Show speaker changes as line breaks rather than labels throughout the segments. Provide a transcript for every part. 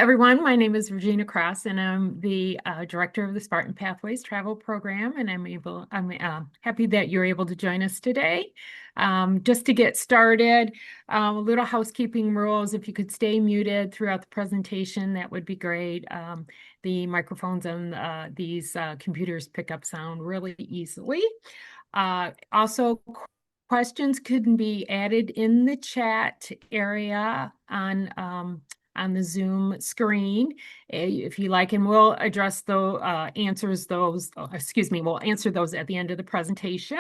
Everyone, my name is Regina Cross, and I'm the director of the Spartan Pathways Travel Program. And I'm happy that you're able to join us today. Just to get started, a little housekeeping rules. If you could stay muted throughout the presentation, that would be great. The microphones on these computers pick up sound really easily. Also, questions could be added in the chat area on the Zoom screen if you like, and we'll address we'll answer those at the end of the presentation.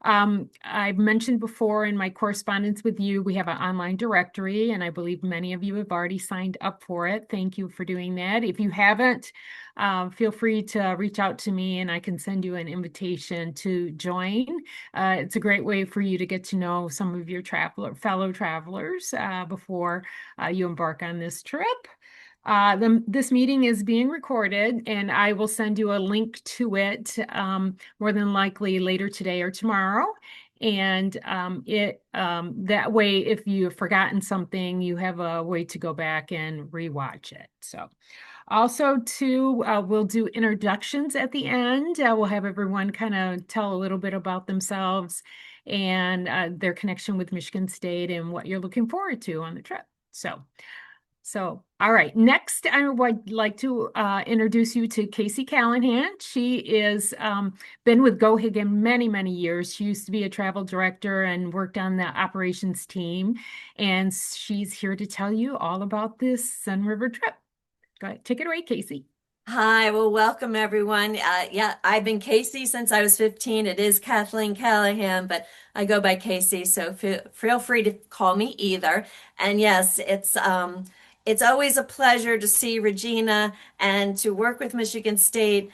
I've mentioned before in my correspondence with you, we have an online directory, and I believe many of you have already signed up for it. Thank you for doing that. If you haven't, feel free to reach out to me and I can send you an invitation to join. It's a great way for you to get to know some of your fellow travelers before you embark on this trip. This meeting is being recorded, and I will send you a link to it more than likely later today or tomorrow. And that way, if you've forgotten something, you have a way to go back and rewatch it. So also, too, we'll do introductions at the end. We'll have everyone kind of tell a little bit about themselves and their connection with Michigan State and what you're looking forward to on the trip. All right. Next, I would like to introduce you to Casey Callahan. She is been with GoHigan many, many years. She used to be a travel director and worked on the operations team. And she's here to tell you all about this Sun River trip. Go ahead. Take it away, Casey.
Hi, well, welcome everyone. Yeah, I've been Casey since I was 15. It is Kathleen Callahan, but I go by Casey, so feel free to call me either. And yes, it's always a pleasure to see Regina and to work with Michigan State.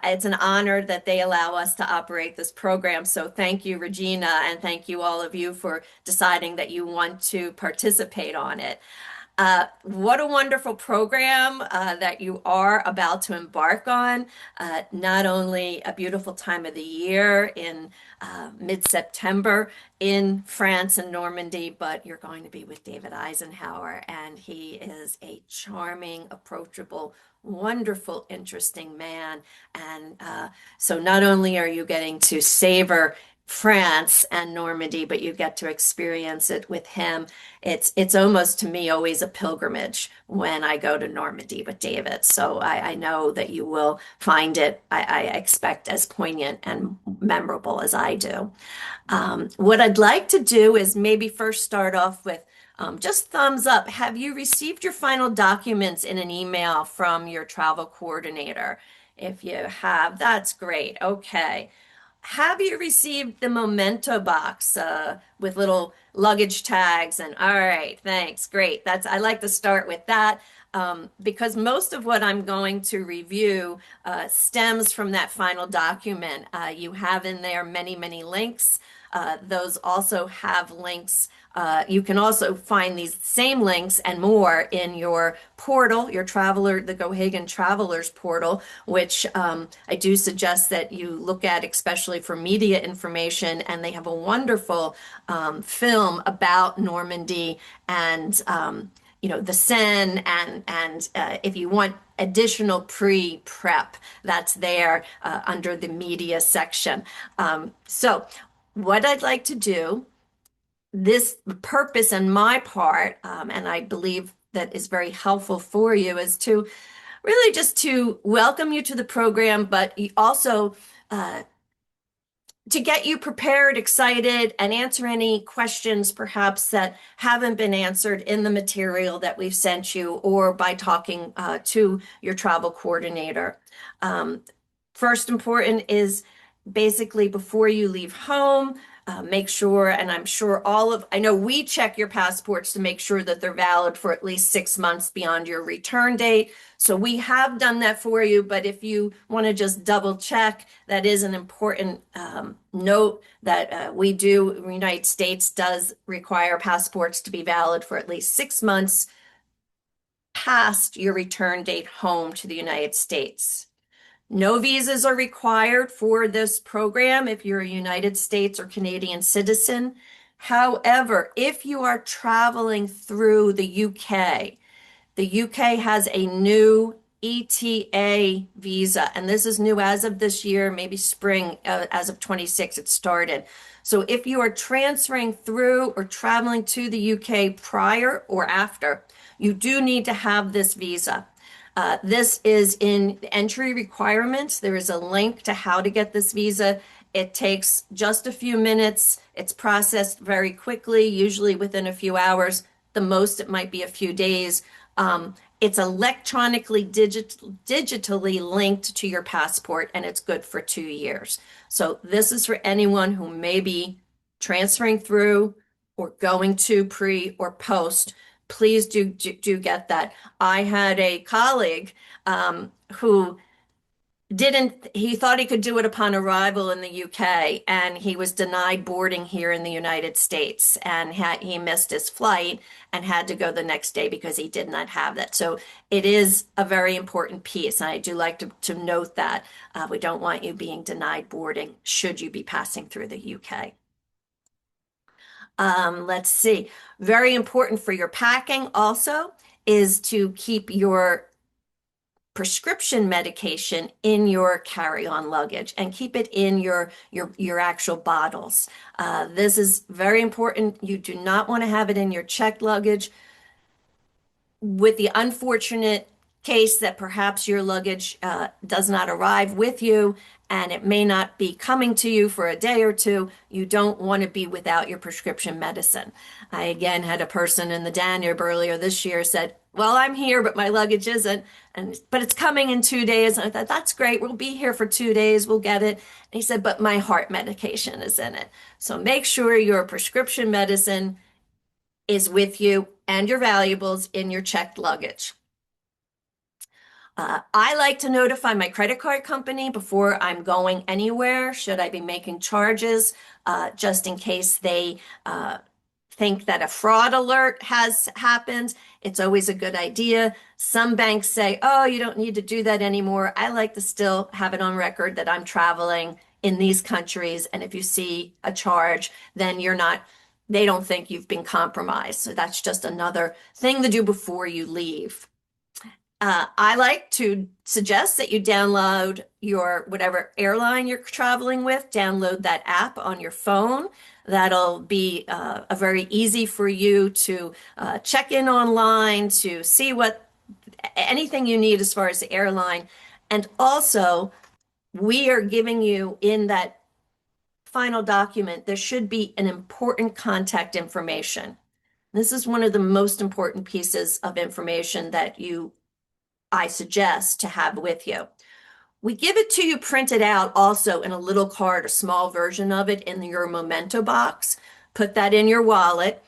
It's an honor that they allow us to operate this program. So thank you, Regina, and thank you all of you for deciding that you want to participate on it. What a wonderful program that you are about to embark on. Not only a beautiful time of the year in mid-September in France and Normandy, but you're going to be with David Eisenhower, and he is a charming, approachable, wonderful, interesting man. And so not only are you getting to savor France and Normandy, but you get to experience it with him. It's almost to me always a pilgrimage when I go to Normandy with David. So I know that you will find it, I expect, as poignant and memorable as I do. What I'd like to do is maybe first start off with just thumbs up. Have you received your final documents in an email from your travel coordinator? If you have, that's great. Okay. Have you received the memento box with little luggage tags? And all right, thanks, great. I like to start with that because most of what I'm going to review stems from that final document. You have in there many, many links. Those also have links. You can also find these same links and more in your portal, the GoHigan Travelers portal, which I do suggest that you look at, especially for media information. And they have a wonderful film about Normandy and the Seine, and if you want additional pre-prep, that's there under the media section. So what I'd like to do, this purpose on my part, and I believe that is very helpful for you, is to really just to welcome you to the program, but also to get you prepared, excited, and answer any questions perhaps that haven't been answered in the material that we've sent you or by talking to your travel coordinator. First important is basically before you leave home, make sure, and I know we check your passports to make sure that they're valid for at least 6 months beyond your return date. So we have done that for you, but if you want to just double check, that is an important note that the United States does require passports to be valid for at least 6 months past your return date home to the United States. No visas are required for this program if you're a United States or Canadian citizen. However, if you are traveling through the UK, The UK has a new ETA visa, and this is new as of this year, maybe spring, as of 26, it started. So if you are transferring through or traveling to the UK prior or after, you do need to have this visa. This is in the entry requirements. There is a link to how to get this visa. It takes just a few minutes. It's processed very quickly, usually within a few hours. The most, it might be a few days. It's electronically digitally linked to your passport, and it's good for 2 years. So this is for anyone who may be transferring through or going to pre or post. Please do get that. I had a colleague who didn't, he thought he could do it upon arrival in the UK, and he was denied boarding here in the United States, and he missed his flight and had to go the next day because he did not have that. So it is a very important piece, and I do like to note that we don't want you being denied boarding should you be passing through the UK. Let's see. Very important for your packing also is to keep your prescription medication in your carry-on luggage and keep it in your actual bottles. This is very important. You do not want to have it in your checked luggage, with the unfortunate case that perhaps your luggage does not arrive with you and it may not be coming to you for a day or two. You don't want to be without your prescription medicine. I again had a person in the Danube earlier this year said, well, I'm here, but my luggage isn't, but it's coming in 2 days. And I thought, that's great. We'll be here for 2 days. We'll get it. And he said, but my heart medication is in it. So make sure your prescription medicine is with you and your valuables in your checked luggage. I like to notify my credit card company before I'm going anywhere, should I be making charges, just in case they think that a fraud alert has happened. It's always a good idea. Some banks say, oh, you don't need to do that anymore. I like to still have it on record that I'm traveling in these countries, and if you see a charge, then they don't think you've been compromised. So that's just another thing to do before you leave. I like to suggest that you download your whatever airline you're traveling with, download that app on your phone. That'll be a very easy for you to check in online, to see anything you need as far as the airline. And also, we are giving you in that final document, there should be an important contact information. This is one of the most important pieces of information that I suggest to have with you. We give it to you printed out also in a little card, a small version of it in your memento box. Put that in your wallet.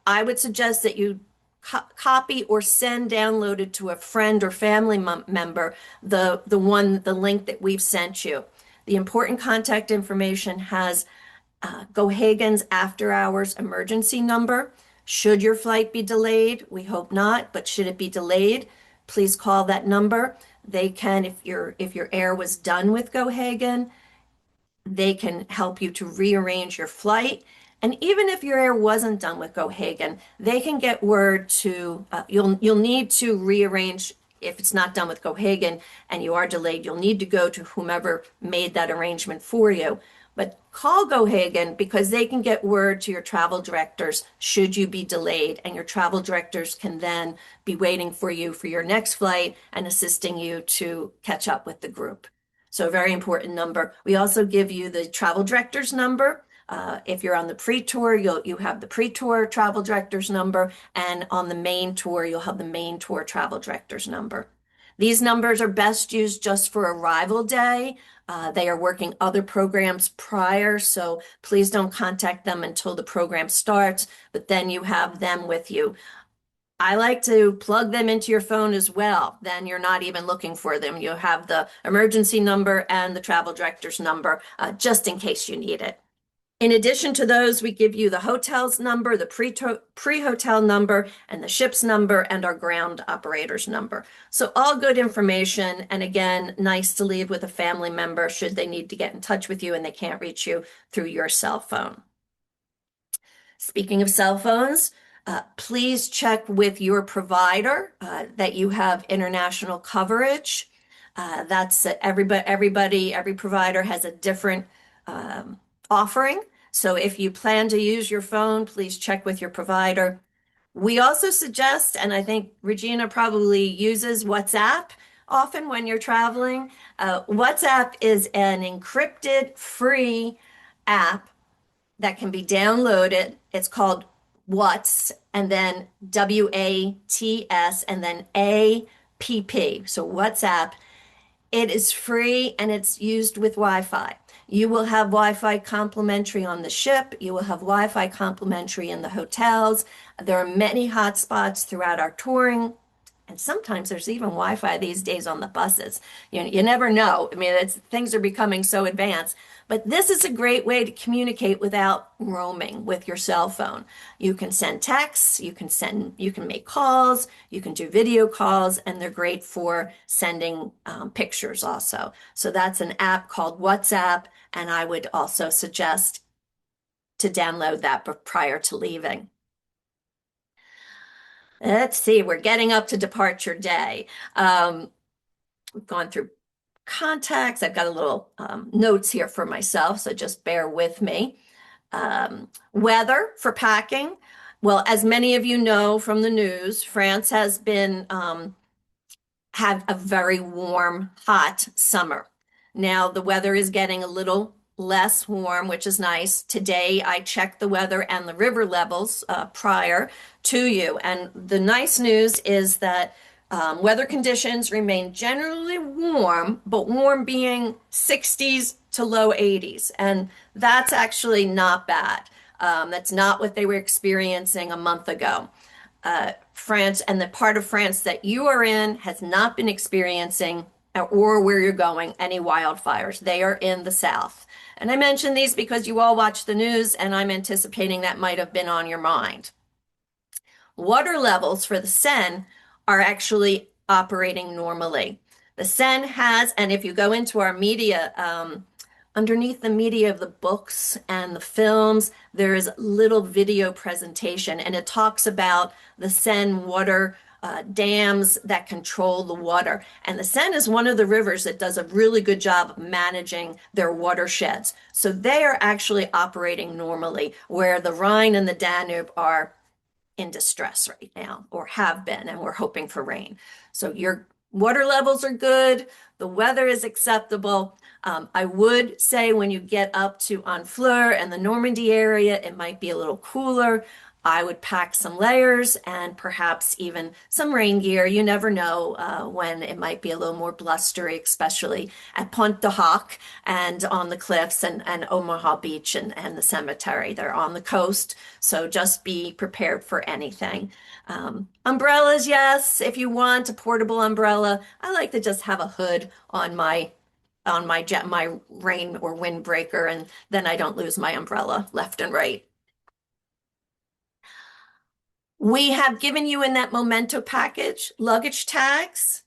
I would suggest that you copy or send downloaded to a friend or family member the link that we've sent you. The important contact information has Gohagen's after hours emergency number. Should your flight be delayed, we hope not, but should it be delayed, please call that number. They can, if your air was done with Gohagen, they can help you to rearrange your flight. And even if your air wasn't done with Gohagen, they can get word to, you'll need to rearrange. If it's not done with Gohagen and you are delayed, you'll need to go to whomever made that arrangement for you. But call Gohagen because they can get word to your travel directors should you be delayed, and your travel directors can then be waiting for you for your next flight and assisting you to catch up with the group. So a very important number. We also give you the travel director's number. If you're on the pre-tour, you have the pre-tour travel director's number, and on the main tour, you'll have the main tour travel director's number. These numbers are best used just for arrival day. They are working other programs prior, so please don't contact them until the program starts, but then you have them with you. I like to plug them into your phone as well. Then you're not even looking for them. You have the emergency number and the travel director's number, just in case you need it. In addition to those, we give you the hotel's number, the pre-hotel number, and the ship's number, and our ground operator's number. So all good information, and again, nice to leave with a family member should they need to get in touch with you and they can't reach you through your cell phone. Speaking of cell phones, Please check with your provider that you have international coverage. That's every provider has a different offering. So if you plan to use your phone, please check with your provider. We also suggest, and I think Regina probably uses WhatsApp often when you're traveling. WhatsApp is an encrypted free app that can be downloaded. It's called What's and then WATS and then APP. So WhatsApp. It is free and it's used with Wi-Fi. You will have Wi-Fi complimentary on the ship. You will have Wi-Fi complimentary in the hotels. There are many hotspots throughout our touring. And sometimes there's even Wi-Fi these days on the buses. You never know. I mean, things are becoming so advanced. But this is a great way to communicate without roaming with your cell phone. You can send texts, you can make calls, you can do video calls, and they're great for sending pictures also. So that's an app called WhatsApp, and I would also suggest to download that prior to leaving. Let's see, we're getting up to departure day. We've gone through contacts. I've got a little notes here for myself, so just bear with me. Weather for packing. Well, as many of you know from the news, France has been had a very warm, hot summer. Now the weather is getting a little less warm, which is nice. Today I checked the weather and the river levels prior to you. And the nice news is that weather conditions remain generally warm, but warm being 60s to low 80s. And that's actually not bad. That's not what they were experiencing a month ago. France and the part of France that you are in has not been experiencing or where you're going any wildfires. They are in the south. And I mention these because you all watch the news and I'm anticipating that might have been on your mind. Water levels for the Seine are actually operating normally. The Seine has, and if you go into our media, underneath the media of the books and the films, there is little video presentation, and it talks about the Seine water dams that control the water. And the Seine is one of the rivers that does a really good job of managing their watersheds. So they are actually operating normally, where the Rhine and the Danube are in distress right now, or have been, and we're hoping for rain. So your water levels are good. The weather is acceptable. I would say when you get up to Honfleur and the Normandy area, it might be a little cooler. I would pack some layers and perhaps even some rain gear. You never know when it might be a little more blustery, especially at Pont de Hoc and on the cliffs and Omaha Beach and the cemetery. They're on the coast, so just be prepared for anything. Umbrellas, yes, if you want a portable umbrella. I like to just have a hood on my rain or windbreaker, and then I don't lose my umbrella left and right. We have given you in that memento package luggage tags,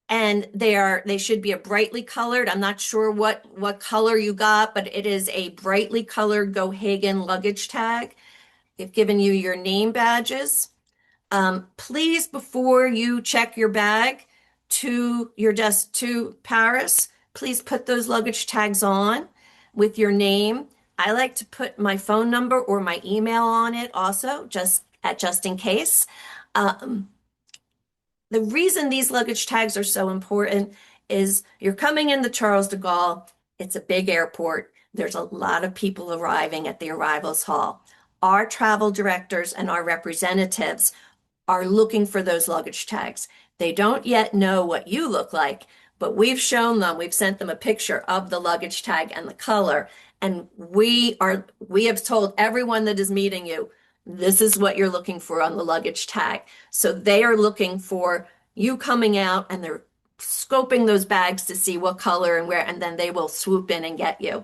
and they should be a brightly colored. I'm not sure what color you got, but it is a brightly colored Gohagen luggage tag. They've given you your name badges. Please, before you check your bag to your desk to Paris, please put those luggage tags on with your name. I like to put my phone number or my email on it also, just in case. The reason these luggage tags are so important is you're coming in the Charles de Gaulle. It's a big airport. There's a lot of people arriving at the arrivals hall. Our travel directors and our representatives are looking for those luggage tags. They don't yet know what you look like, but we've sent them a picture of the luggage tag and the color. And we have told everyone that is meeting you, this is what you're looking for on the luggage tag. So they are looking for you coming out and they're scoping those bags to see what color and where, and then they will swoop in and get you.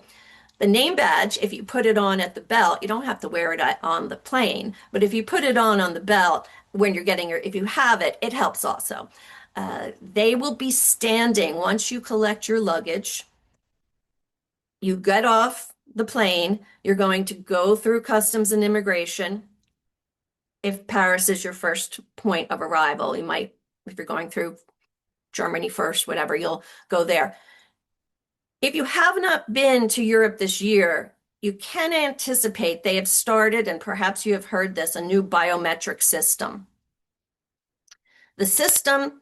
The name badge, if you put it on at the belt, you don't have to wear it on the plane, but if you put it on the belt when you're if you have it, it helps also. They will be standing once you collect your luggage. You get off the plane, you're going to go through customs and immigration. if Paris is your first point of arrival. You might, if you're going through Germany first, whatever, you'll go there. If you have not been to Europe this year, you can anticipate they have started, and perhaps you have heard this, a new biometric system. The system,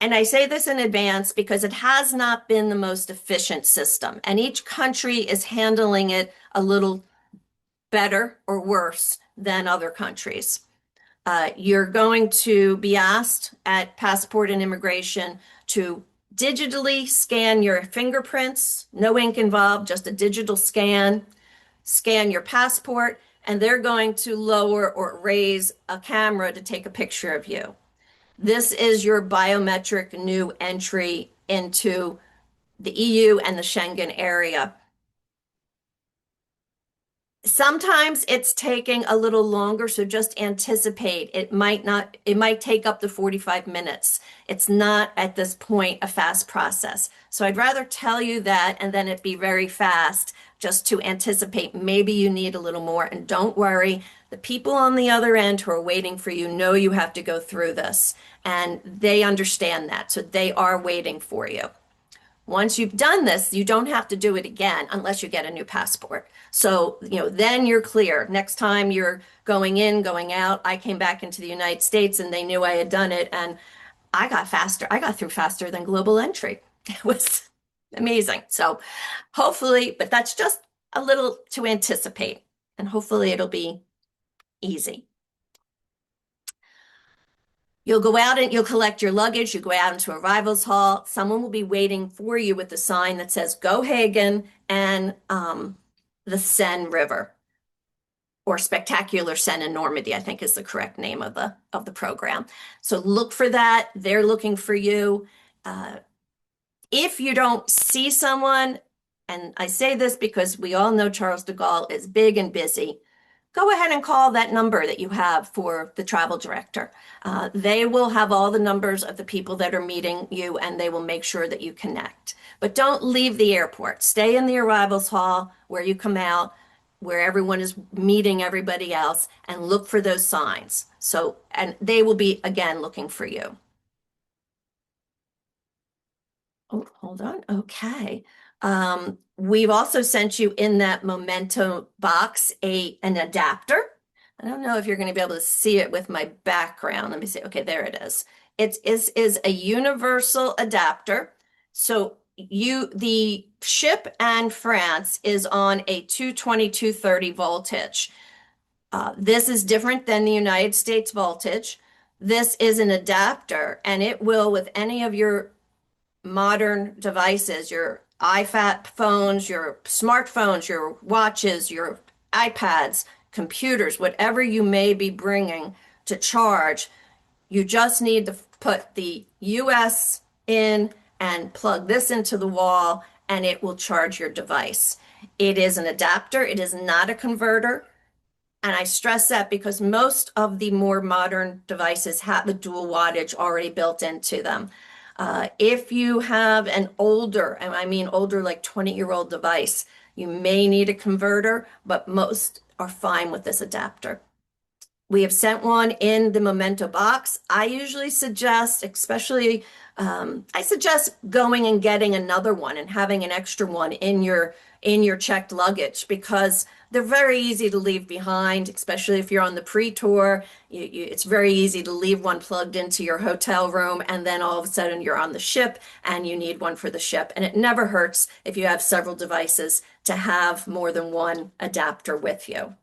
and I say this in advance because it has not been the most efficient system, and each country is handling it a little better or worse than other countries. You're going to be asked at passport and immigration to digitally scan your fingerprints, no ink involved, just a digital scan, scan your passport, and they're going to lower or raise a camera to take a picture of you. This is your biometric new entry into the EU and the Schengen area. Sometimes it's taking a little longer, so just anticipate it might take up to 45 minutes. It's not at this point a fast process. So I'd rather tell you that and then it be very fast just to anticipate maybe you need a little more. And don't worry, the people on the other end who are waiting for you know you have to go through this and they understand that. So they are waiting for you. Once you've done this, you don't have to do it again unless you get a new passport. So, then you're clear. Next time you're going in, going out. I came back into the United States and they knew I had done it and I got faster. I got through faster than global entry. It was amazing. So hopefully, but that's just a little to anticipate and hopefully it'll be easy. You'll go out and you'll collect your luggage. You go out into arrivals hall. Someone will be waiting for you with a sign that says "Go Hagen" and the Seine River, or Spectacular Seine in Normandy, I think is the correct name of the program. So look for that. They're looking for you. If you don't see someone, and I say this because we all know Charles de Gaulle is big and busy, go ahead and call that number that you have for the travel director. They will have all the numbers of the people that are meeting you and they will make sure that you connect. But don't leave the airport. Stay in the arrivals hall where you come out, where everyone is meeting everybody else, and look for those signs. So, and they will be, again, looking for you. Oh, hold on. Okay. We've also sent you in that memento box an adapter. I don't know if you're going to be able to see it with my background. Let me see. Okay, there it is. It is a universal adapter. So the ship and France is on a 220/230 voltage. This is different than the United States voltage. This is an adapter, and it will, with any of your modern devices, your iPad phones, your smartphones, your watches, your iPads, computers, whatever you may be bringing to charge, you just need to put the US in and plug this into the wall and it will charge your device. It is an adapter. It is not a converter. And I stress that because most of the more modern devices have the dual wattage already built into them. If you have an older, and I mean older, like 20-year-old device, you may need a converter, but most are fine with this adapter. We have sent one in the memento box. I usually suggest, especially, I suggest going and getting another one and having an extra one in your checked luggage because they're very easy to leave behind, especially if you're on the pre-tour. It's very easy to leave one plugged into your hotel room and then all of a sudden you're on the ship and you need one for the ship. And it never hurts if you have several devices to have more than one adapter with you.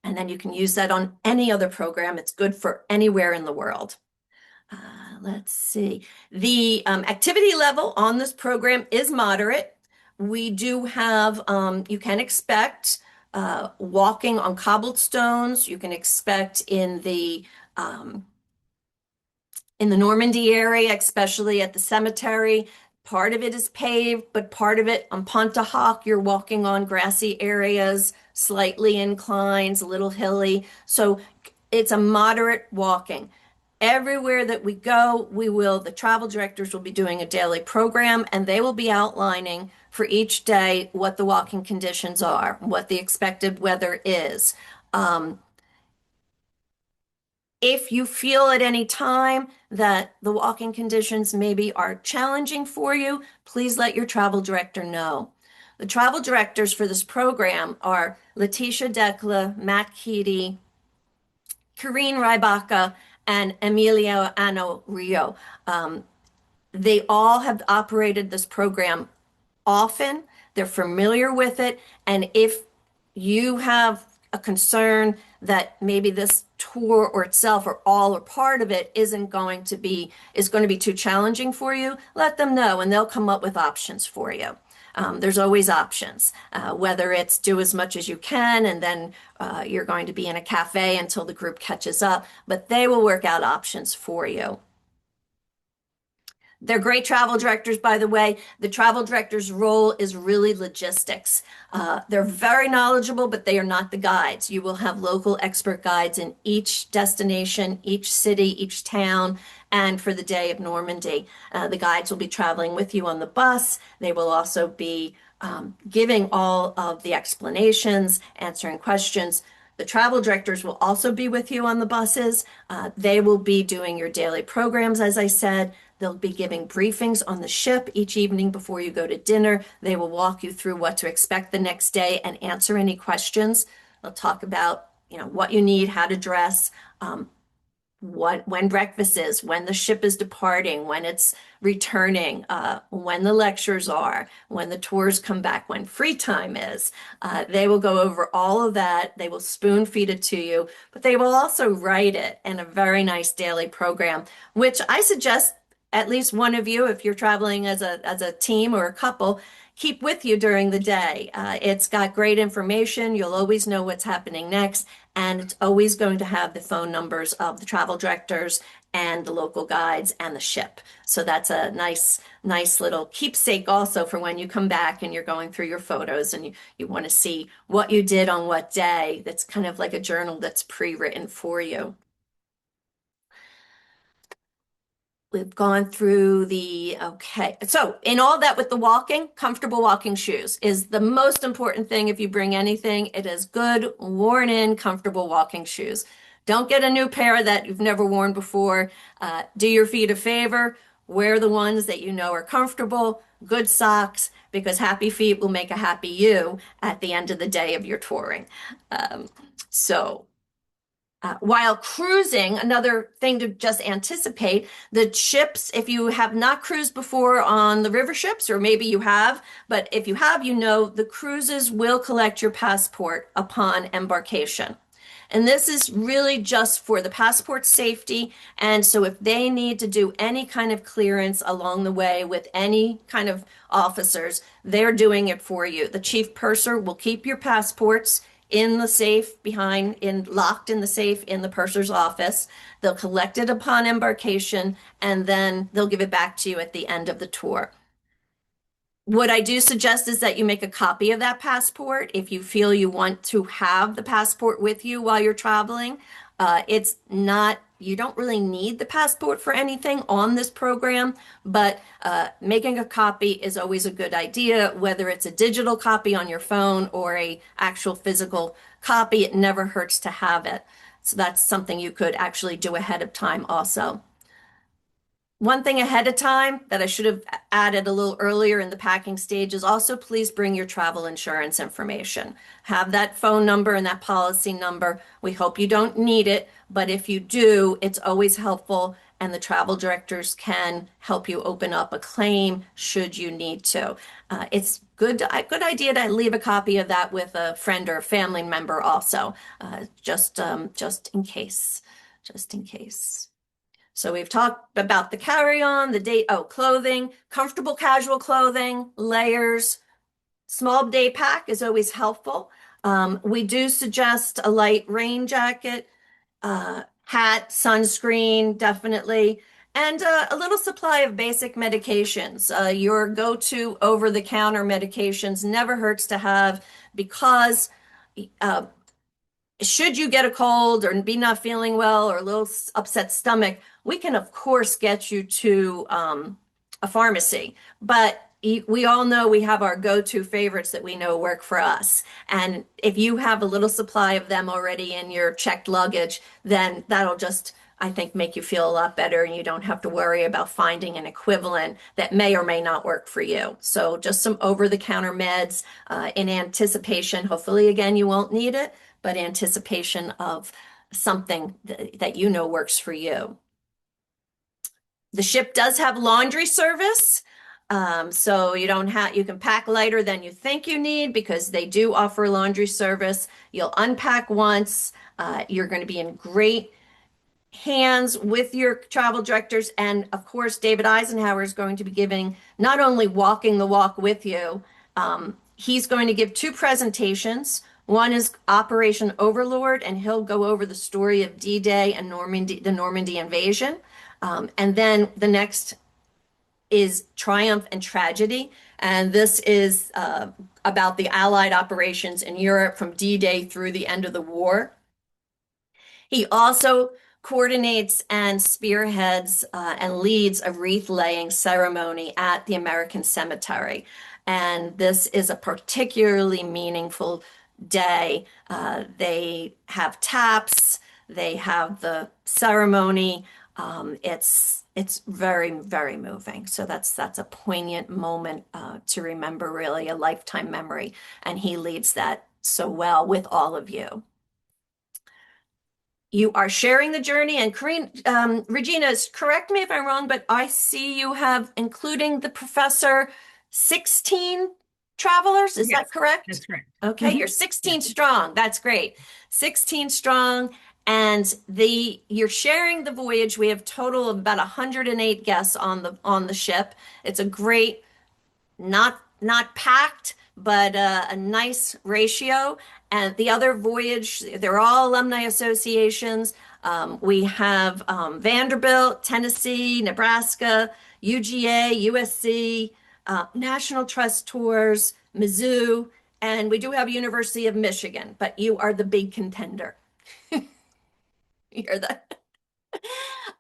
And then you can use that on any other program. It's good for anywhere in the world. Let's see. The activity level on this program is moderate. We do have, you can expect walking on cobblestones. You can expect in the Normandy area, especially at the cemetery. Part of it is paved, but part of it on Pont de Hoc, you're walking on grassy areas, slightly inclines, a little hilly. So it's a moderate walking. Everywhere that we go, the travel directors will be doing a daily program and they will be outlining for each day what the walking conditions are, what the expected weather is. Um, if you feel at any time that the walking conditions maybe are challenging for you, please let your travel director know. The travel directors for this program are Letitia Decla, Matt Keaty, Karine Rybaka, and Emilio Ano Rio. Um, they all have operated this program often. They're familiar with it. And if you have a concern that maybe this tour or itself or all or part of it is going to be too challenging for you, let them know and they'll come up with options for you. There's always options, whether it's do as much as you can and then you're going to be in a cafe until the group catches up, but they will work out options for you. They're great travel directors, by the way. The travel director's role is really logistics. They're very knowledgeable, but they are not the guides. You will have local expert guides in each destination, each city, each town, and for the day of Normandy. The guides will be traveling with you on the bus. They will also be giving all of the explanations, answering questions. The travel directors will also be with you on the buses. They will be doing your daily programs, as I said. They'll be giving briefings on the ship each evening before you go to dinner. They will walk you through what to expect the next day and answer any questions. They'll talk about, what you need, how to dress, when breakfast is, when the ship is departing, when it's returning, when the lectures are, when the tours come back, when free time is. They will go over all of that. They will spoon feed it to you, but they will also write it in a very nice daily program, which I suggest at least one of you, if you're traveling as a team or a couple, keep with you during the day. It's got great information. You'll always know what's happening next. And it's always going to have the phone numbers of the travel directors and the local guides and the ship. So that's a nice little keepsake also for when you come back and you're going through your photos and you want to see what you did on what day. That's kind of like a journal that's pre-written for you. We've gone through okay. So in all that with the walking, comfortable walking shoes is the most important thing. If you bring anything, it is good, worn in, comfortable walking shoes. Don't get a new pair that you've never worn before. Do your feet a favor. Wear the ones that you know are comfortable, good socks, because happy feet will make a happy you at the end of the day of your touring. So while cruising, another thing to just anticipate, the ships, if you have not cruised before on the river ships, or maybe you have, but if you have, the cruises will collect your passport upon embarkation. And this is really just for the passport safety. And so if they need to do any kind of clearance along the way with any kind of officers, they're doing it for you. The chief purser will keep your passports in the safe locked in the safe in the purser's office. They'll collect it upon embarkation and then they'll give it back to you at the end of the tour. What I do suggest is that you make a copy of that passport if you feel you want to have the passport with you while you're traveling. You don't really need the passport for anything on this program, but making a copy is always a good idea, whether it's a digital copy on your phone or a actual physical copy, it never hurts to have it. So that's something you could actually do ahead of time also. One thing ahead of time that I should have added a little earlier in the packing stage is also please bring your travel insurance information. Have that phone number and that policy number. We hope you don't need it, but if you do, it's always helpful and the travel directors can help you open up a claim should you need to. It's good idea to leave a copy of that with a friend or a family member also, just in case, just in case. So we've talked about the carry-on, clothing, comfortable casual clothing, layers. Small day pack is always helpful. We do suggest a light rain jacket, hat, sunscreen, definitely, and a little supply of basic medications. Your go-to over-the-counter medications never hurts to have because should you get a cold or be not feeling well or a little upset stomach, we can, of course, get you to a pharmacy. But we all know we have our go-to favorites that we know work for us. And if you have a little supply of them already in your checked luggage, then that'll just, I think, make you feel a lot better, and you don't have to worry about finding an equivalent that may or may not work for you. So just some over-the-counter meds in anticipation. Hopefully, again, you won't need it, but anticipation of something that you know works for you. The ship does have laundry service. So you can pack lighter than you think you need because they do offer laundry service. You'll unpack once. You're going to be in great hands with your travel directors. And of course, David Eisenhower is going to be giving not only walking the walk with you, he's going to give two presentations. One is Operation Overlord, and he'll go over the story of D-Day and the Normandy invasion. And then the next is Triumph and Tragedy. And this is about the Allied operations in Europe from D-Day through the end of the war. He also coordinates and spearheads and leads a wreath laying ceremony at the American Cemetery. And this is a particularly meaningful day. They have taps, they have the ceremony. It's very, very moving. So that's a poignant moment to remember, really a lifetime memory. And he leads that so well with all of you. You are sharing the journey, and Regina, correct me if I'm wrong, but I see you have, including the professor, 16 travelers. Is
Yes,
that correct?
that's correct.
Okay, you're 16 strong. That's great. 16 strong. And you're sharing the voyage. We have total of about 108 guests on the ship. It's a great, not packed, but a nice ratio. And the other voyage, they're all alumni associations. We have Vanderbilt, Tennessee, Nebraska, UGA, USC, National Trust Tours, Mizzou, and we do have University of Michigan, but you are the big contender. You're the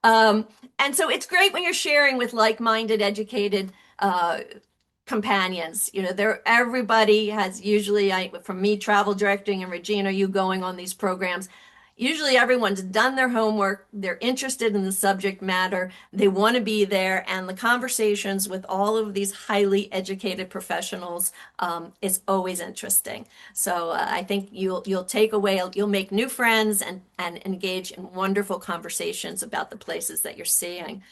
and so it's great when you're sharing with like-minded, educated companions. Everybody has usually, from me travel directing and Regina, you going on these programs, usually everyone's done their homework, they're interested in the subject matter, they want to be there, and the conversations with all of these highly educated professionals is always interesting. So I think you'll take away, you'll make new friends and engage in wonderful conversations about the places that you're seeing.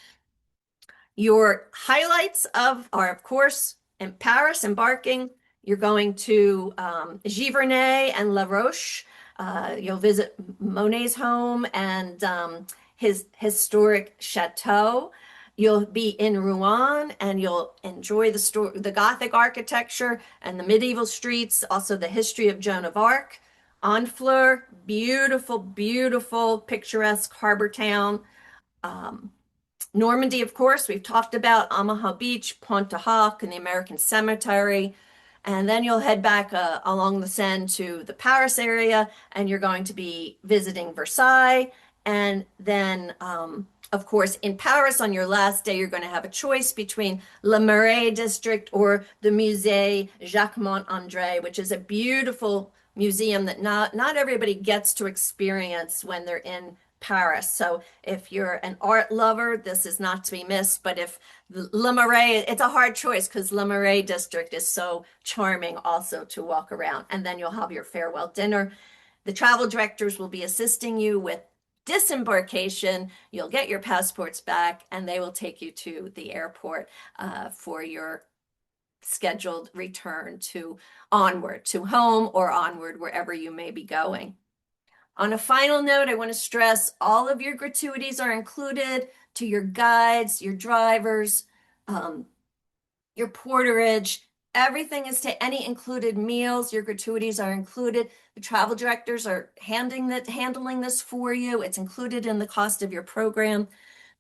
Your highlights are, of course, in Paris, embarking. You're going to Giverny and La Roche. You'll visit Monet's home and his historic chateau. You'll be in Rouen and you'll enjoy the Gothic architecture and the medieval streets, also the history of Joan of Arc. Honfleur, beautiful, beautiful, picturesque harbor town. Normandy, of course, we've talked about Omaha Beach, Pointe du Hoc, and the American Cemetery. And then you'll head back along the Seine to the Paris area, and you're going to be visiting Versailles. And then, of course, in Paris on your last day, you're going to have a choice between Le Marais district or the Musée Jacquemont-André, which is a beautiful museum that not everybody gets to experience when they're in Paris. So if you're an art lover, this is not to be missed. But if Le Marais, it's a hard choice because Le Marais district is so charming also to walk around. And then you'll have your farewell dinner. The travel directors will be assisting you with disembarkation. You'll get your passports back and they will take you to the airport for your scheduled return to onward to home or onward wherever you may be going. On a final note, I want to stress all of your gratuities are included to your guides, your drivers, your porterage. Everything is to any included meals. Your gratuities are included. The travel directors are handling this for you. It's included in the cost of your program.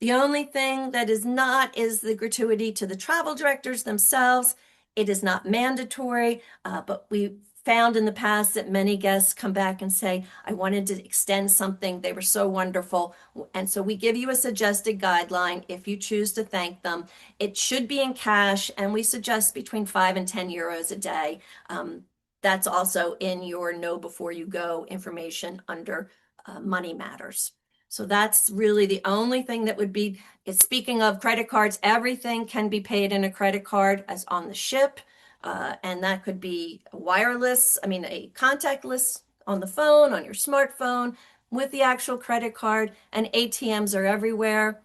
The only thing that is not is the gratuity to the travel directors themselves. It is not mandatory, but we found in the past that many guests come back and say, I wanted to extend something. They were so wonderful. And so we give you a suggested guideline if you choose to thank them. It should be in cash, and we suggest between 5 and 10 euros a day. That's also in your know before you go information under money matters. So that's really the only thing that would be, speaking of credit cards, everything can be paid in a credit card as on the ship. And that could be a contactless on the phone, on your smartphone, with the actual credit card, and ATMs are everywhere.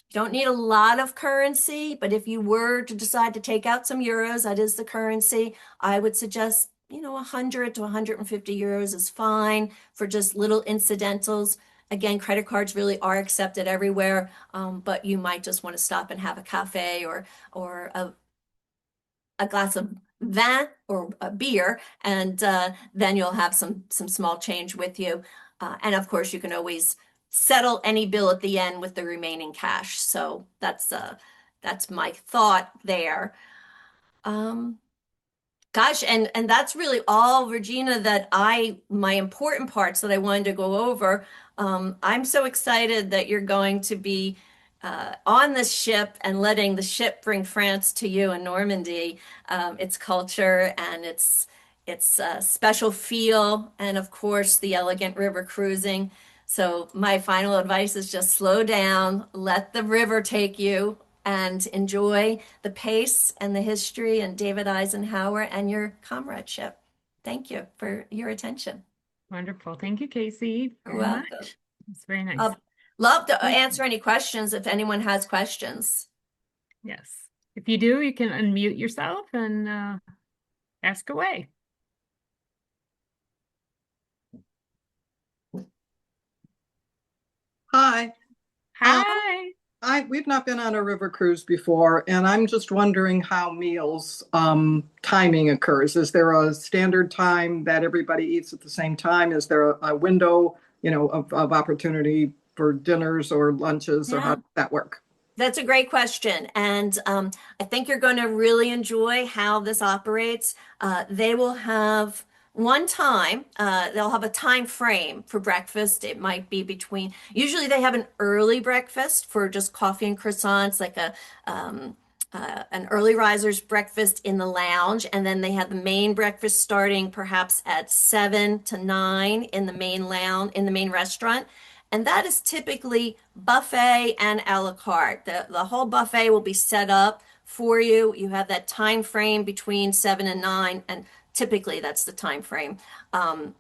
You don't need a lot of currency, but if you were to decide to take out some euros, that is the currency, I would suggest, 100 to 150 euros is fine for just little incidentals. Again, credit cards really are accepted everywhere, but you might just want to stop and have a cafe or a glass of vin or a beer, and then you'll have some small change with you. And of course, you can always settle any bill at the end with the remaining cash. So that's my thought there. Gosh, and that's really all, Regina, that my important parts that I wanted to go over. I'm so excited that you're going to be on the ship and letting the ship bring France to you in Normandy, its culture and its special feel, and of course the elegant river cruising. So my final advice is just slow down, let the river take you, and enjoy the pace and the history and David Eisenhower and your comradeship. Thank you for your attention.
Wonderful. Thank you, Casey,
You're
very
welcome.
much. It's very nice.
I'd love to answer any questions if anyone has questions.
Yes. If you do, you can unmute yourself and ask away.
Hi. Um,
Hi.
we've not been on a river cruise before, and I'm just wondering how meals timing occurs. Is there a standard time that everybody eats at the same time? Is there a window, of opportunity for dinners or lunches, or how
Yeah.
does that work?
That's a great question. And I think you're going to really enjoy how this operates. They will have one time, they'll have a time frame for breakfast. It might be usually they have an early breakfast for just coffee and croissants, like an early riser's breakfast in the lounge. And then they have the main breakfast starting perhaps at 7 to 9 in the main lounge, in the main restaurant. And that is typically buffet and a la carte. The whole buffet will be set up for you. You have that time frame between 7 and 9, and typically that's the time frame. And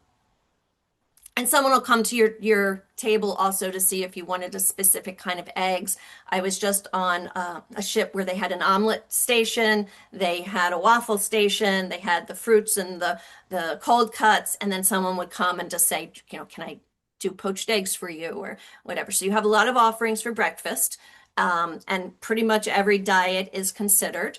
someone will come to your table also to see if you wanted a specific kind of eggs. I was just on a ship where they had an omelet station, they had a waffle station, they had the fruits and the cold cuts, and then someone would come and just say, can I do poached eggs for you or whatever. So you have a lot of offerings for breakfast, and pretty much every diet is considered.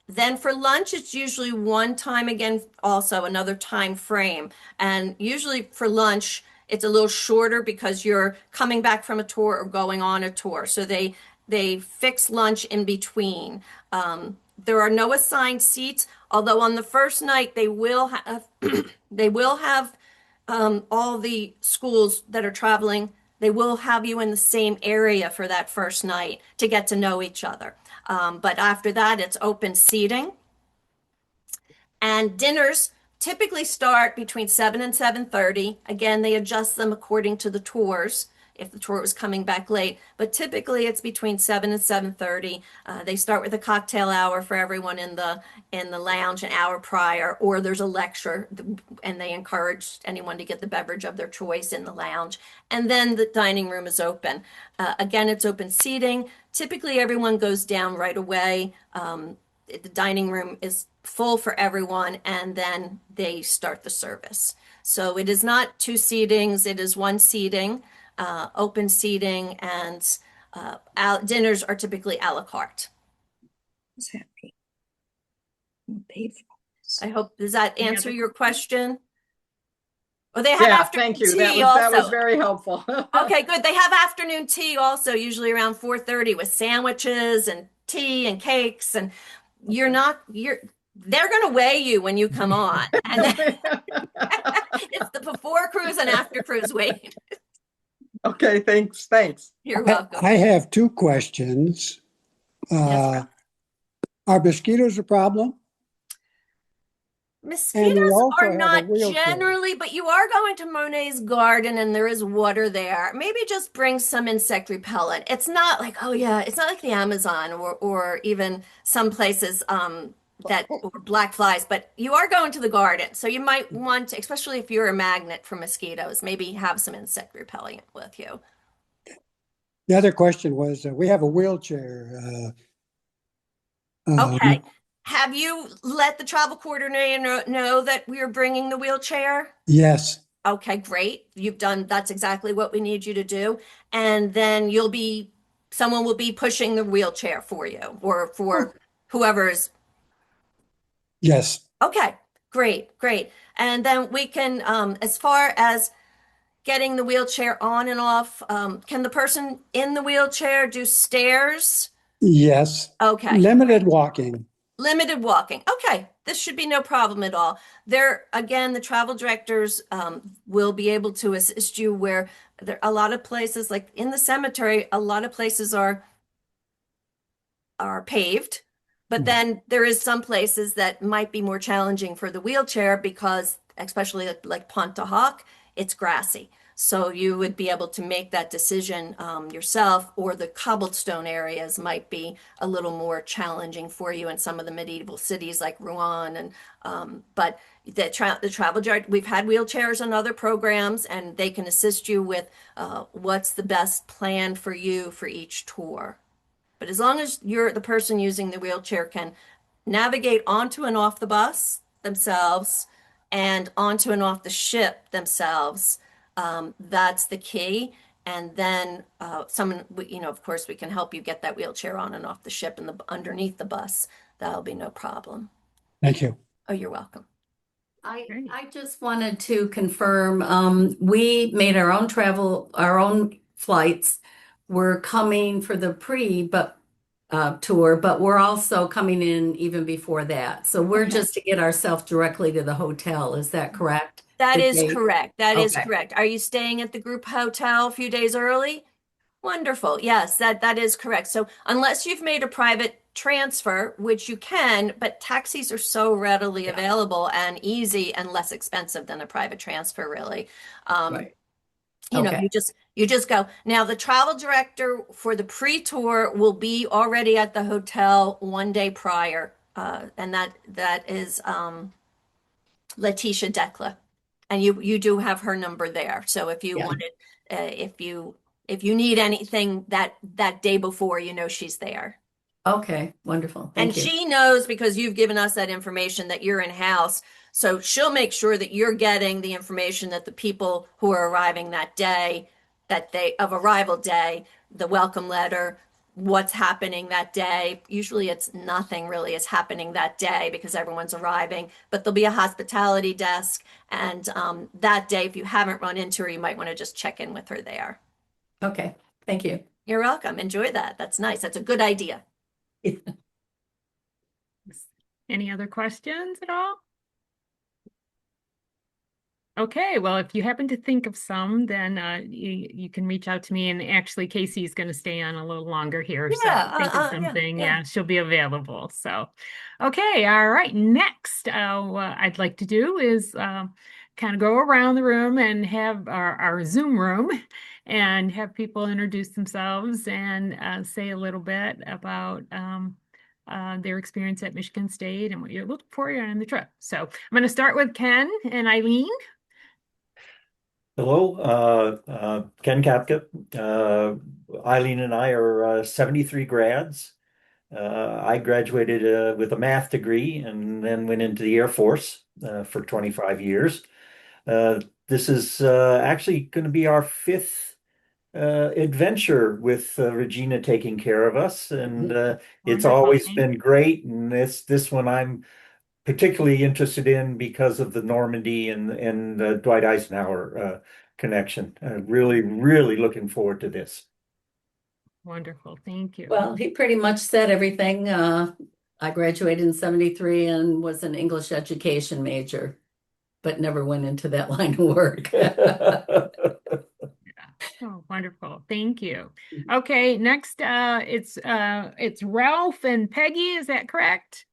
Then for lunch, it's usually one time again, also another time frame. And usually for lunch, it's a little shorter because you're coming back from a tour or going on a tour. So they fix lunch in between. There are no assigned seats, although on the first night they will have they will have all the schools that are traveling, they will have you in the same area for that first night to get to know each other. But after that, it's open seating. And dinners typically start between 7 and 7:30. Again, they adjust them according to the tours if the tour was coming back late, but typically it's between 7 and 7:30. They start with a cocktail hour for everyone in the lounge an hour prior, or there's a lecture, and they encourage anyone to get the beverage of their choice in the lounge. And then the dining room is open. Again, it's open seating. Typically, everyone goes down right away. The dining room is full for everyone, and then they start the service. So it is not two seatings, it is one seating, open seating, and dinners are typically a la carte.
What's happening? Paid for.
I hope, does that
Any
answer
other
your
questions?
question? Oh, they have
Yeah,
afternoon
thank you.
tea
That was
also.
very helpful.
Okay, good. They have afternoon tea also, usually around 4:30 with sandwiches and tea and cakes. And you're they're going to weigh you when you come on. And then it's the before cruise and after cruise weighing.
Okay, thanks.
You're welcome.
I have two questions.
Yes,
Are mosquitoes a problem? And we
mosquitoes
also
are
have a
not
wheelchair.
generally, but you are going to Monet's garden and there is water there. Maybe just bring some insect repellent. It's not like, oh yeah, it's not like the Amazon or even some places that or black flies, but you are going to the garden. So you might want to, especially if you're a magnet for mosquitoes, maybe have some insect repellent with you.
The other question was, we have a wheelchair.
Okay. Have you let the travel coordinator know that we're bringing the wheelchair?
Yes,
Okay, great. You've done, that's exactly what we need you to do. And then someone will be pushing the wheelchair for you or for whoever's.
yes,
Okay, great. And then we can, as far as getting the wheelchair on and off, can the person in the wheelchair do stairs?
yes.
Okay,
Limited
great.
walking.
Limited walking. Okay, this should be no problem at all. There, again, the travel directors will be able to assist you where there a lot of places, like in the cemetery, a lot of places are paved, but then there is some places that might be more challenging for the wheelchair because, especially like Pontahawk, it's grassy. So you would be able to make that decision yourself, or the cobblestone areas might be a little more challenging for you in some of the medieval cities like Rouen. And but the travel we've had wheelchairs on other programs, and they can assist you with what's the best plan for you for each tour. But as long as you're the person using the wheelchair can navigate onto and off the bus themselves and onto and off the ship themselves, that's the key. And then someone, of course, we can help you get that wheelchair on and off the ship and underneath the bus. That'll be no problem.
Thank you.
Oh, you're welcome.
I just wanted to confirm, we made our own flights. We're coming for the tour, but we're also coming in even before that. So we're just to get ourselves directly to the hotel. Is that correct?
That
The
is
date?
correct. That is
Okay.
correct. Are you staying at the group hotel a few days early? Wonderful. Yes, that is correct. So unless you've made a private transfer, which you can, but taxis are so readily available and easy and less expensive than a private transfer, really.
Right.
You know,
Okay.
you just go. Now, the travel director for the pre-tour will be already at the hotel one day prior, and that is Letitia Decla, and you do have her number there. So if you
Yeah.
wanted, if you need anything that day before, she's there.
Okay. Wonderful.
And
Thank you.
she knows because you've given us that information that you're in house. So she'll make sure that you're getting the information that the people who are arriving that day, that day of arrival day, the welcome letter, what's happening that day. Usually it's nothing really is happening that day because everyone's arriving, but there'll be a hospitality desk. And that day, if you haven't run into her, you might want to just check in with her there.
Okay. Thank you.
You're welcome. Enjoy that. That's nice. That's a good idea.
Any other questions at all? Okay, well, if you happen to think of some, then you can reach out to me. And actually, Casey's going to stay on a little longer here. So think of something. Yeah, she'll be available. So, okay, all right. Next, what I'd like to do is kind of go around the room and have our Zoom room and have people introduce themselves and say a little bit about their experience at Michigan State and what you're looking for on the trip. So I'm going to start with Ken and Eileen.
Hello, Ken Kapka. Eileen and I are 73 grads. I graduated with a math degree and then went into the Air Force for 25 years. This is actually going to be our fifth adventure with Regina taking care of us, and it's
Wonderful.
always been great. And this one I'm particularly interested in because of the Normandy and the Dwight Eisenhower connection. Really looking forward to this.
Wonderful. Thank you.
Well, he pretty much said everything. I graduated in 73 and was an English education major, but never went into that line of work.
Oh, wonderful. Thank you. Okay, next it's Ralph and Peggy, is that correct?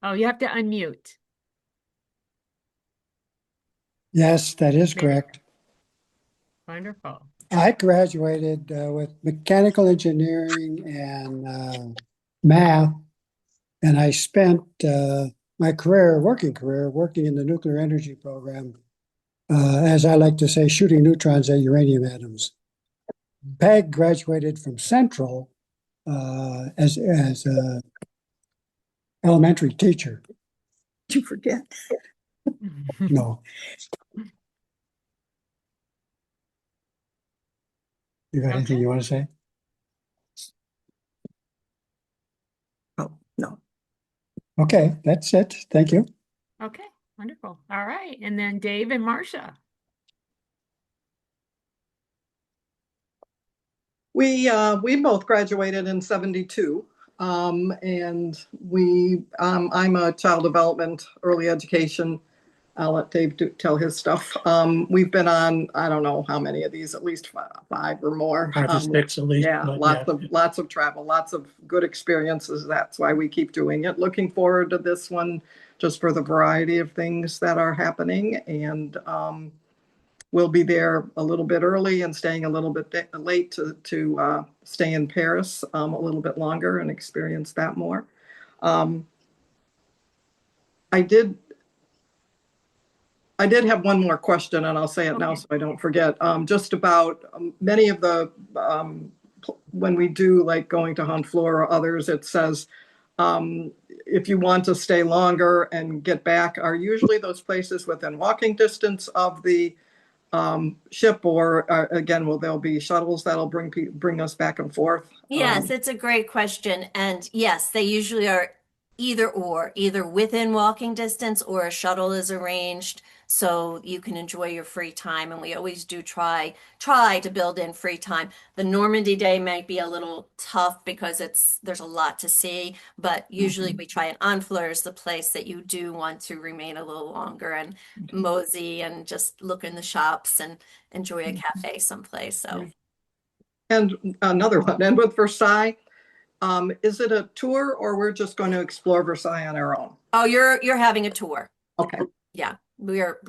Oh, you have to unmute.
Yes, that is
There you
correct.
Wonderful.
I graduated with mechanical engineering and math, and I spent my working career, working in the nuclear energy program, as I like to say, shooting neutrons at uranium atoms. Peg graduated from Central as a elementary teacher.
Did you forget?
No. You got anything
Okay.
you want to say?
Oh, no.
Okay, that's it. Thank you.
Okay, wonderful. All right, and then Dave and Marcia.
We both graduated in 72. And I'm a child development, early education. I'll let Dave tell his stuff. We've been on, I don't know how many of these, at least five or more.
5 or 6 at least.
Yeah,
but
lots of travel, lots of good experiences. That's why we keep doing it. Looking forward to this one, just for the variety of things that are happening. And we'll be there a little bit early and staying a little bit late to stay in Paris a little bit longer and experience that more. Um, I did have one more question, and I'll say it now so I don't forget. Just about many of the when we do like going to Honfleur or others, it says if you want to stay longer and get back, are usually those places within walking distance of the ship, or again, will there be shuttles that'll bring us back and forth?
Yes, it's a great question. And yes, they usually are either within walking distance or a shuttle is arranged so you can enjoy your free time. And we always do try to build in free time. The Normandy day might be a little tough because there's a lot to see, but usually we try, and Honfleur is the place that you do want to remain a little longer and mosey and just look in the shops and enjoy a cafe someplace. So
And another one, and with Versailles, is it a tour or we're just going to explore Versailles on our own?
oh, you're having a tour.
Okay.
Yeah, you're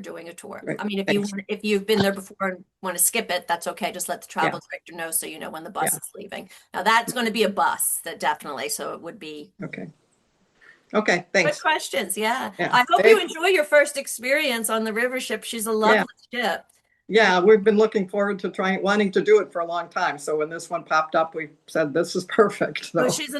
doing a tour.
Great.
I mean,
Thanks.
if you've been there before and want to skip it, that's okay. Just let the travel
Yeah.
director know so you know when the bus
Yeah.
is leaving. Now that's going to be a bus, that definitely. So it would be
Okay. Okay,
good
thanks.
questions. Yeah.
Yeah.
I hope
Dave?
you enjoy your first experience on the river ship. She's a lovely ship.
Yeah, we've been looking forward to wanting to do it for a long time. So when this one popped up, we said this is perfect.
So
So,
she's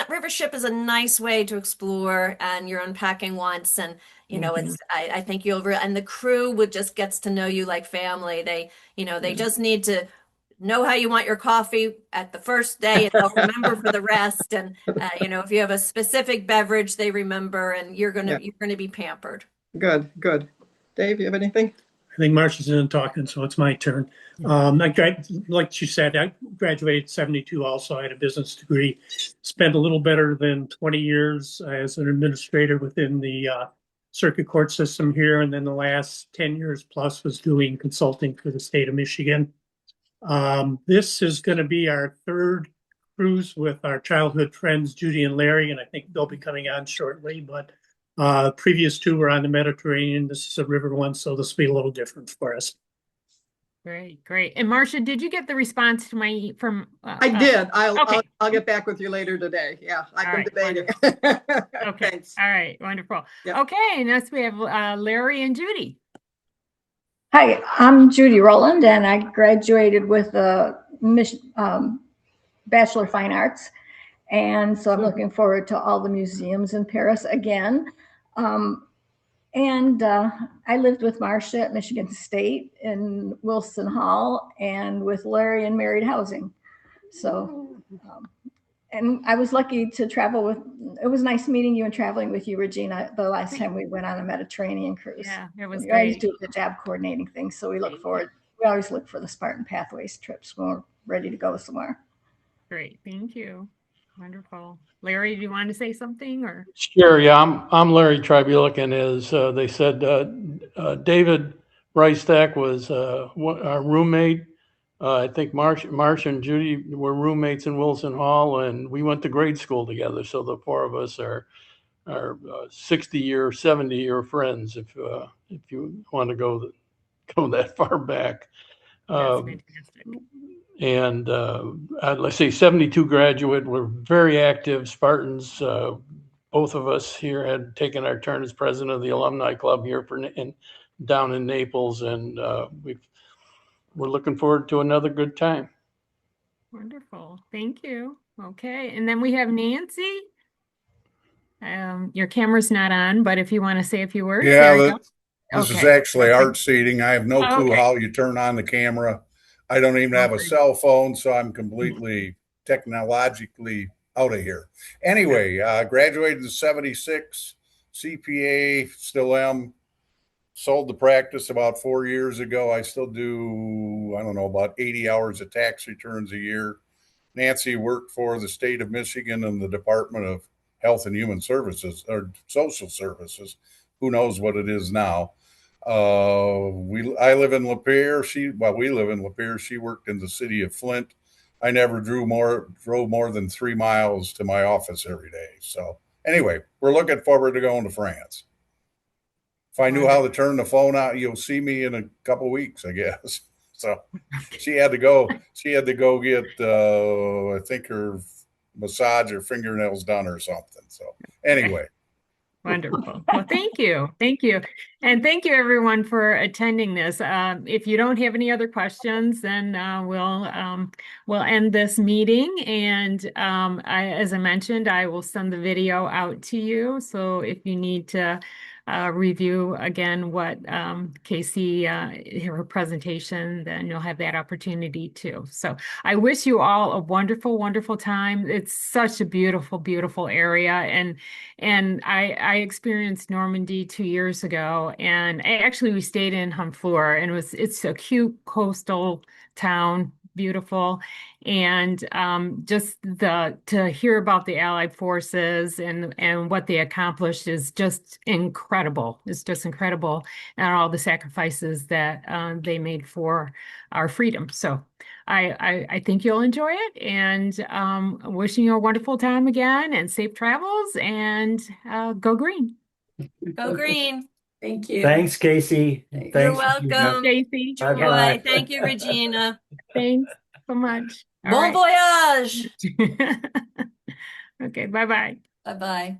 river ship is a nice way to explore, and you're unpacking once, and I think and the crew gets to know you like family. They just need to know how you want your coffee at the first day, and they'll remember for the rest. And if you have a specific beverage, they remember, and you're gonna be pampered.
good. Dave, you have anything?
I think Marcia's done talking, so it's my turn. Like she said, I graduated 72 also. I had a business degree, spent a little better than 20 years as an administrator within the circuit court system here. And then the last 10 years plus was doing consulting for the state of Michigan. This is going to be our third cruise with our childhood friends, Judy and Larry, and I think they'll be coming on shortly. But previous two were on the Mediterranean. This is a river one, so this will be a little different for us.
Great. And Marcia, did you get the response to from?
I did.
Okay.
I'll get back with you later today. Yeah, I've been debating.
Okay.
Thanks.
All right. Wonderful.
Yeah.
Okay. Next we have Larry and Judy.
Hi, I'm Judy Rowland, and I graduated with a Bachelor of Fine Arts. And so I'm looking forward to all the museums in Paris again. I lived with Marcia at Michigan State in Wilson Hall, and with Larry in Married Housing. So, and I was lucky to travel it was nice meeting you and traveling with you, Regina, the last time we went on a Mediterranean cruise.
Yeah, it was
you
great.
always do a good job coordinating things. So we always look for the Spartan Pathways trips when we're ready to go somewhere.
Great. Thank you. Wonderful. Larry, do you want to say something or?
Sure, yeah, I'm Larry Tribulic, and as they said, David Reistack was our roommate. I think Marsh and Judy were roommates in Wilson Hall, and we went to grade school together. So the four of us are 60-year, 70-year friends. If you want to go that far back.
That's fantastic.
And let's say 72 graduate. We're very active Spartans. Both of us here had taken our turn as president of the alumni club here down in Naples, and we're looking forward to another good time.
Wonderful. Thank you. Okay. And then we have Nancy. Your camera's not on, but if you want to say a few words, there you go.
This is
Okay.
actually art seating. I have no clue
Okay.
how you turn on the camera. I don't even have a cell phone, so I'm completely technologically out of here. Anyway, graduated in '76, CPA, still am. Sold the practice about 4 years ago. I still do, I don't know, about 80 hours of tax returns a year. Nancy worked for the state of Michigan and the Department of Health and Human Services or Social Services. Who knows what it is now? I live in Lapeer. We live in Lapeer. She worked in the city of Flint. I never drove more than 3 miles to my office every day. So anyway, we're looking forward to going to France. If I knew how to turn the phone out, you'll see me in a couple of weeks, I guess. So she had to go get, I think her massage or fingernails done or something. So anyway.
Wonderful. Well, thank you. Thank you. And thank you everyone for attending this. If you don't have any other questions, then we'll end this meeting. And as I mentioned, I will send the video out to you. So if you need to review again what Casey, her presentation, then you'll have that opportunity too. So I wish you all a wonderful, wonderful time. It's such a beautiful, beautiful area. And I experienced Normandy 2 years ago, and actually we stayed in Honfleur, and it's a cute coastal town, beautiful, and just to hear about the Allied forces and what they accomplished is just incredible. It's just incredible, and all the sacrifices that they made for our freedom. So I think you'll enjoy it, and wishing you a wonderful time again and safe travels, and go green.
Go green.
Thank you.
Thanks, Casey.
You're
Thanks,
welcome.
Casey.
Joy. Thank you, Regina.
Thanks so much.
Bon voyage.
Okay, bye-bye.
Bye-bye.